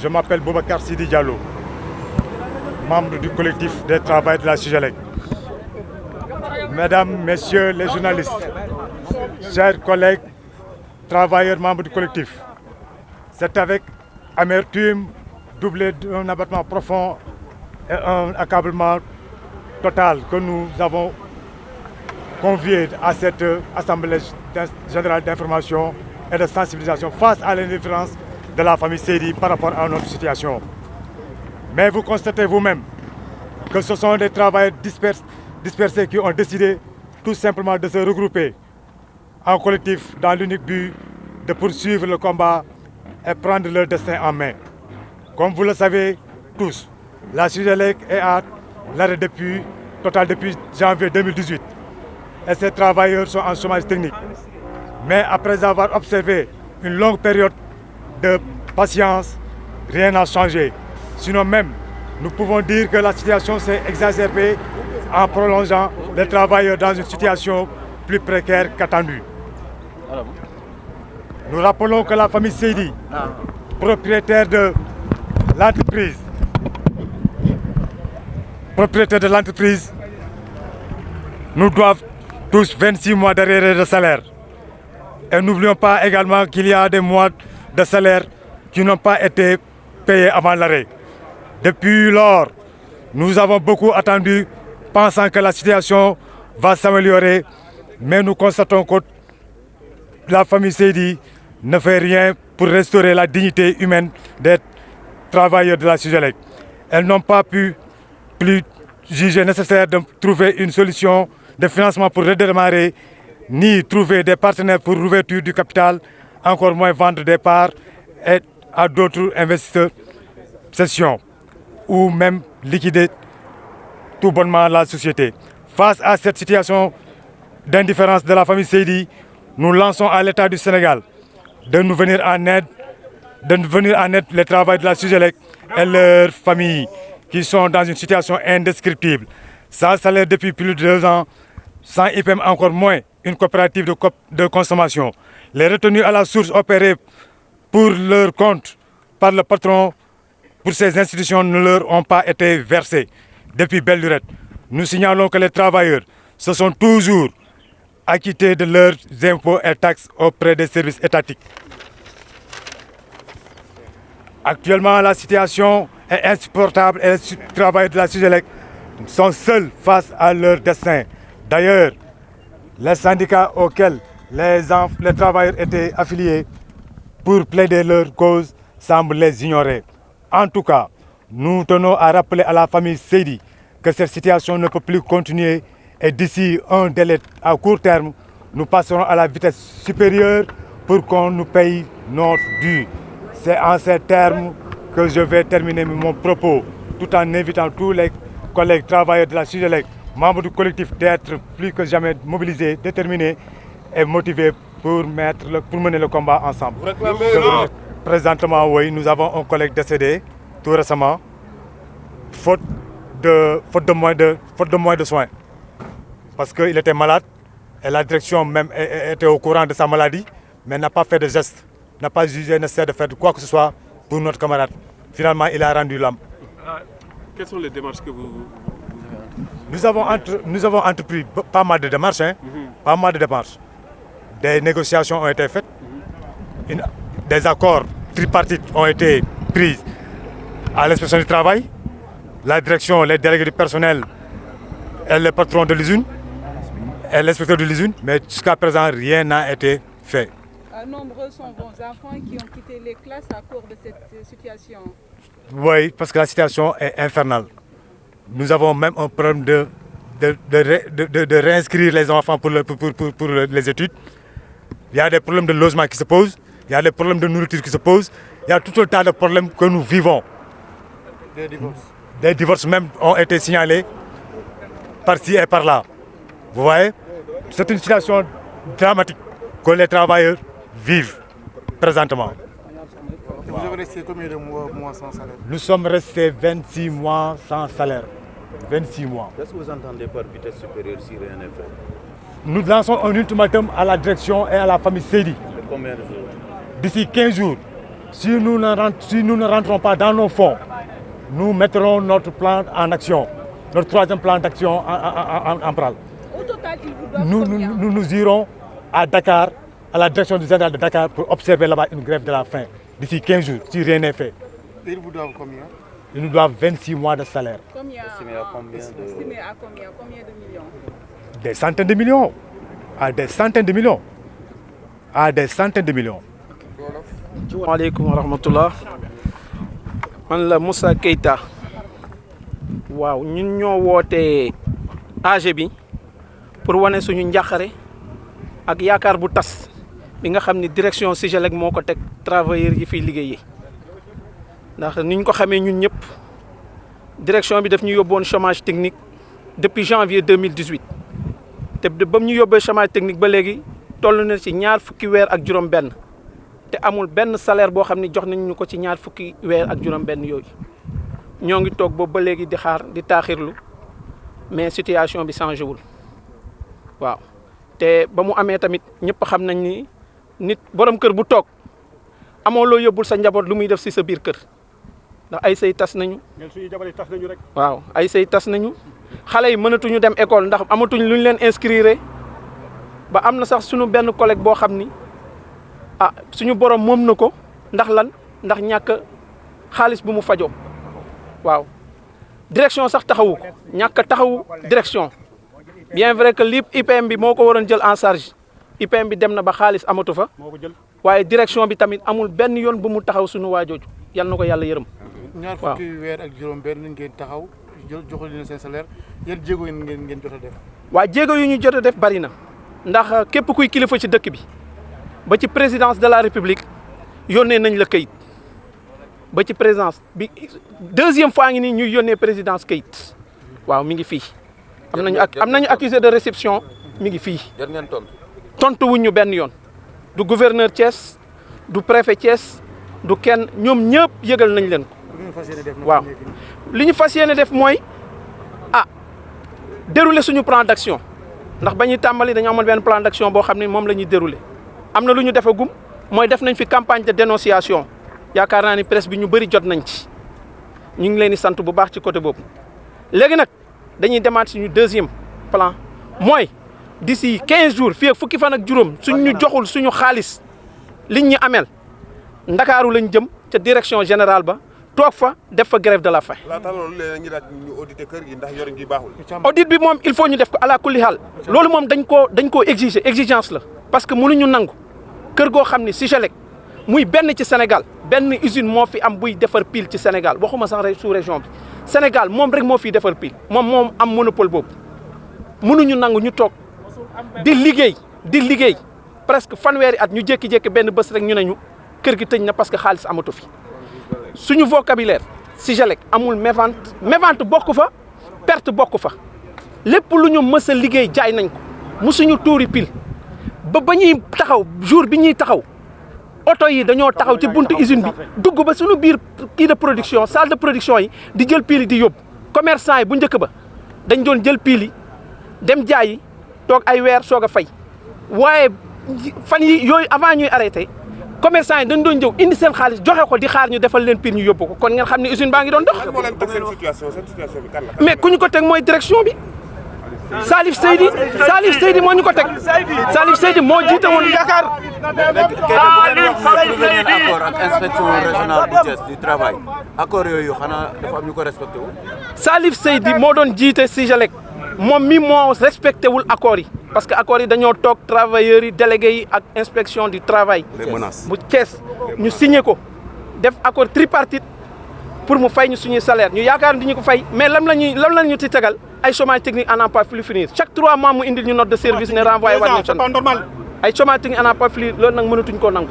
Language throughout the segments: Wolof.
Je m'appelle Boubacar Sidi Diallo, membre du collectif des travailleurs de la Sugelec. Mesdames, Messieurs les journalistes, chers collègues, travailleurs membres du collectif, c'est avec amertume doublé d'un abattement profond et un accablement total que nous avons convié à cette assemblée générale d'information et de sensibilisation face à l'indifférence de la famille Seydi par rapport à notre situation. Mais vous constatez vous-même que ce sont des travailleurs dispersés qui ont décidé tout simplement de se regrouper en collectif dans l'unique but de poursuivre le combat et prendre leur destin en main. Comme vous le savez tous, la Sugelec est à l'arrêt total depuis janvier 2018 et ces travailleurs sont en chômage technique. Mais après avoir observé une longue période de patience, rien n'a changé. Sinon même, nous pouvons dire que la situation s'est exacerbée en prolongeant les travailleurs dans une situation plus précaire qu'attendue. Nous rappelons que la famille Seydi, propriétaire de l'entreprise, nous doivent tous 26 mois d'arriérés de salaire. Et n'oublions pas également qu'il y a des mois de salaire qui n'ont pas été payés avant l'arrêt. Depuis lors, nous avons beaucoup attendu, pensant que la situation va s'améliorer, mais nous constatons que la famille Seydi ne fait rien pour restaurer la dignité humaine des travailleurs de la Sugelec. Elles n'ont pas pu plus juger nécessaire de trouver une solution de financement pour redémarrer, ni trouver des partenaires pour l'ouverture du capital, encore moins vendre des parts et à d'autres investisseurs cession ou même liquider tout bonnement la société. Face à cette situation d'indifférence de la famille Seydi, nous lançons à l'État du Sénégal de nous venir en aide, les travailleurs de la Sugelec et leurs familles qui sont dans une situation indescriptible, sans salaire depuis plus de 2 ans, sans IPM encore moins une coopérative de consommation. Les retenues à la source opérées pour leur compte par le patron pour ces institutions ne leur ont pas été versées depuis belle lurette. Nous signalons que les travailleurs se sont toujours acquittés de leurs impôts et taxes auprès des services étatiques. Actuellement, la situation est insupportable et les travailleurs de la Sugelec sont seuls face à leur destin. D'ailleurs, les syndicats auxquels les travailleurs étaient affiliés pour plaider leur cause semblent les ignorer. En tout cas, nous tenons à rappeler à la famille Seydi que cette situation ne peut plus continuer et d'ici un délai à court terme, nous passerons à la vitesse supérieure pour qu'on nous paye notre dû. C'est en ces termes que je vais terminer mon propos, tout en invitant tous les collègues travailleurs de la Sugelec, membres du collectif, d'être plus que jamais mobilisés, déterminés et motivés pour mener le combat ensemble. Présentement, oui, nous avons un collègue décédé tout récemment, faute de moyens de soins. Parce qu'il était malade et la direction même était au courant de sa maladie, mais n'a pas fait de geste, n'a pas jugé nécessaire de faire quoi que ce soit pour notre camarade. Finalement, il a rendu l'âme. Quelles sont les démarches que vous avez Nous avons entrepris pas mal de démarches, pas mal de démarches. Des négociations ont été faites, des accords tripartites ont été pris à l'inspection du travail, la direction, les délégués du personnel et le patron de l'usine et l'inspecteur de l'usine, mais jusqu'à présent, rien n'a été fait. Nombreux sont vos enfants qui ont quitté les classes à cause de cette situation. Oui, parce que la situation est infernale. Nous avons même un problème de réinscrire les enfants pour les études. Il y a des problèmes de logement qui se posent, il y a des problèmes de nourriture qui se posent, il y a tout un tas de problèmes que nous vivons. Des divorces. Des divorces même ont été signalés par-ci et par-là. Vous voyez, c'est une situation dramatique que les travailleurs vivent présentement. Vous avez resté combien de mois sans salaire? Nous sommes restés 26 mois sans salaire. 26 mois. Qu'est-ce que vous entendez par vitesse supérieure si rien n'est fait? Nous lançons un ultimatum à la direction et à la famille Seydi. De combien de jours? D'ici 15 jours, Si nous ne rentrons pas dans nos fonds, nous mettrons notre plan en action, notre troisième plan d'action en branle. Au total, il vous doit combien? Nous irons à Dakar, à la direction du général de Dakar, pour observer là-bas une grève de la faim d'ici 15 jours, si rien n'est fait. Et ils vous doivent combien? Ils nous doivent 26 mois de salaire. Combien? Estimé à combien de... Estimé à combien? Combien de millions? Des centaines de millions. À des centaines de millions. À des centaines de millions. Waaleykum wa rahmatullah man la Moussa Keita waaw ñun ñoo wootee AG bi pour wane suñu njàqare ak yaakaar bu tas bi nga xam ni direction Sigelec moo ko teg travailleurs yi fiy liggéeyee ndax ni ñu ko xamee ñun ñëpp direction bi daf ñu yóbboon chômage technique depuis janvier 2018 te ba mu ñu yóbbee chômage technique ba léegi toll na ci ñaar fukki weer ak juróom-benn. te amul benn salaire boo xam ne jox nañ ñu ko ci ñaar fukki weer ak juróom-benn yooyu ñoo ngi toog boobu ba léegi di xaar di taaxirlu mais situation bi changé wul waaw te ba mu amee tamit ñëpp xam nañ ni nit borom kër bu toog amoo loo yóbbul sa njaboot lu muy def si sa biir kër ndax ay sëy tas nañu. suñu jabar yi tas nañu rek. waaw ay sëy tas nañu xale yi mënatuñu dem école ndax amatuñ lu ñu leen inscrire ba am na sax suñu benn collègue boo xam ni. suñu borom moom na ko ndax lan ndax ñàkk xaalis bu mu fajoo waaw direction sax taxawu ko ñàkk taxawu direction bien vrai que li IPM bi moo ko waroon jël en charge IPM bi dem na ba xaalis amatu fa waaye direction bi tamit amul benn yoon bu mu taxaw suñu waajooju yal na ko yàlla yërëm. ñaar fukki weer ak juróom-benn ngeen taxaw joxul leen seen salaire yan jéego ngeen jot a def. waa jéego yu ñu jot a def bari na ndax képp kuy kilifa ci dëkk bi. ba ci présidence de la république yónnee nañ la kayit ba ci présidence bi deuxième fois ngi nii ñuy yónnee présidence kayit waaw mi ngi fii am nañu accusé de réception mi ngi fii tontu wuñ ñu benn yoon du gouverneur Thiès du préfet Thiès du kenn ñoom ñëpp yëgal nañ leen ko waaw li ñu fas yéene def mooy dérouler suñu plan d'action ndax ba ñuy tàmbali dañu amoon benn plan d'action boo xam ne moom la ñuy dérouler am na lu ñu defagum mooy def nañ fi campagne de dénonciation yaakaar naa ni presse bi ñu bëri jot nañ ci ñu ngi leen di sant bu baax ci côté boobu léegi nag dañuy demaat suñu deuxième plan mooy d'ici 15 jours fii ak fukki fan ak juróom suñ ñu joxul suñu xaalis liñ ñu amel ndakaaru lañ jëm ca direction générale ba toog fa def fa grève de la faim. laata loolu léegi ñu daal ñu auditer kër gi ndax yorin gi baaxul. audit bi moom il faut ñu def ko ala kulli haal loolu moom dañ koo exiger exigence la parce que mënuñu nangu. kër goo xam ni Sigelec muy benn ci Sénégal benn usine moo fi am buy defar pile ci Sénégal waxuma sax rek sous région bi Sénégal moom rek moo fiy defar pile moom am monopole boobu mënuñu nangu ñu toog di liggéey presque fanweeri at ñu jékki-jékki benn bés rek ñu ne ñu kër gi tëj na parce que xaalis amatu fi suñu vocabulaire Sigelec amul mévente bokk fa perte bokk fa lépp lu ñu mës a liggéey jaay nañ ko musuñu tuuri pile. ba ñuy taxaw jour bi ñuy taxaw oto yi dañoo taxaw ci buntu usine bi dugg ba suñu biir kii de production salle de production yi di jël pile yi di yóbbu commerçant yi bu njëkk ba dañ doon jël pile yi dem jaayi toog ay weer soog a fay waaye fan yi yooyu avant ñuy arrêté commerçant yi dañ doon jëw indi seen xaalis joxe ko di xaar ñu defal leen pile ñu yóbbu ko kon ngeen xam ne usine baa ngi doon dox. moo leen teg seen situation bi kan la. mais ku ñu ko teg mooy direction bi. Salif Seydi moo ñu ko teg Salif Seydi moo jiite woon Dakar. accord ak inspection régionale bu Thiès du travail accord yooyu xanaa dafa am ñu ko respecté wul. Salif Seydi moo doon jiite Sigelec moom mi moo respecté wul accords yi parce que accords yi dañoo toog travailleurs yi délégués yi ak inspection du travail. les menaces bu Thiès ñu signé ko def accord tripartite pour mu fay ñu suñuy salaire ñu yaakaar di ñu ko fay mais lan la ñu ci tegal. ay chômage technique à n'en pas plus finir chaque 3 mois mu indil ñu note de service ne renvoyé waat ñu normal ay chômage technique à n'en pas plus loolu nag mënatuñ koo nangu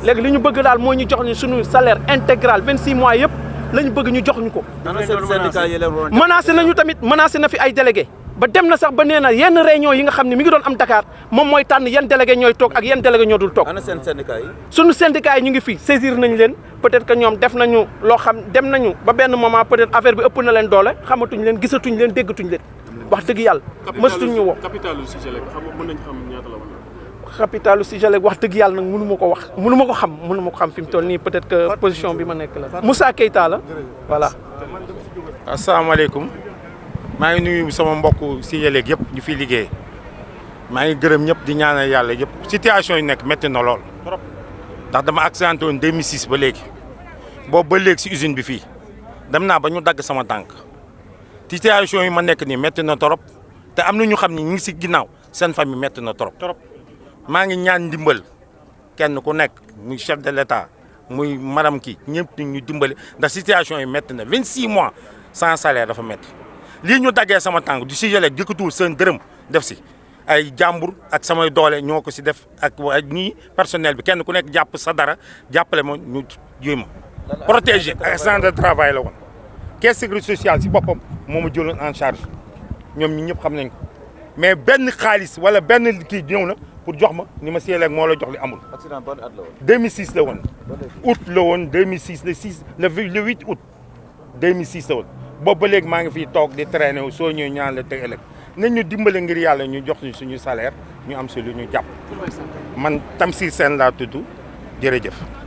léegi li ñu bëgg daal mooy ñu jox ñu suñu salaire intégral 26 mois yëpp la ñu bëgg ñu jox ñu ko menacé nañu tamit menacé na fi ay délégué ba dem na sax ba nee na yenn réunion yi nga xam ne mi ngi doon am Dakar moom mooy tànn yan délégué ñooy toog ak yan délégué ñoo dul toog ana seen syndicat yi suñu syndicat yi ñu ngi fi saisir nañ leen peut-être que ñoom def nañu loo xam dem nañu ba benn moment peut-être affaire bi ëpp na leen doole xamatuñ leen gisatuñ leen déggatuñ leen wax dëgg yàlla mësatuñ ñu woo capitalu Sigelec xam mën nañ xam ñaata la woon capitalu Sigelec wax dëgg yàlla nag mënu ma ko wax mënu ma ko xam fi mu toll nii peut-être que position bi ma nekk la Moussa Keita la voilà. asalaamaaleykum maa ngi nuyu sama mbokk Sigelec yëpp ñu fiy liggéey maa ngi gërëm ñëpp di ñaanal yàlla yëpp situation yi nekk métti na lool ndax dama accidenté woon 2006 ba léegi boobu ba léegi si usine bi fii dem naa ba ñu dagg sama tànk situation yi ma nekk nii métti na trop te am na ñu xam ni ñu ngi si ginnaaw seen famille métti na trop maa ngi ñaan ndimbal kenn ku nekk muy chef de l'État muy madame kii ñëpp ñu dimbali ndax situation yi métti na 26 mois sans salaire dafa métti lii ñu daggee sama tànk du Sigelec jëkkatuwul seen dërëm def si ay jàmbur ak samay doole ñoo ko si def ak ñii personnel bi kenn ku nekk jàpp sa dara jàppale ma ñu jéem a protéger accident de travail la woon caisse sécurité sociale si boppam moo ma jëloon en charge ñoom ñi ñëpp xam nañ ko mais benn xaalis wala benn kii ñëw na pour jox ma ni ma Sigelec moo la jox li amul. accident ban at la woon. 2006 la woon. août la woon 2006 le 8 août 2006 la woon boobu ba léegi maa ngi fiy toog di traîner wu soo ñëwee ñaan la teg ëllëg nañ ñu dimbale ngir yàlla ñu jox ñu suñu salaire ñu am si lu ñu jàpp. man Tamsir Sène laa tudd jërëjëf.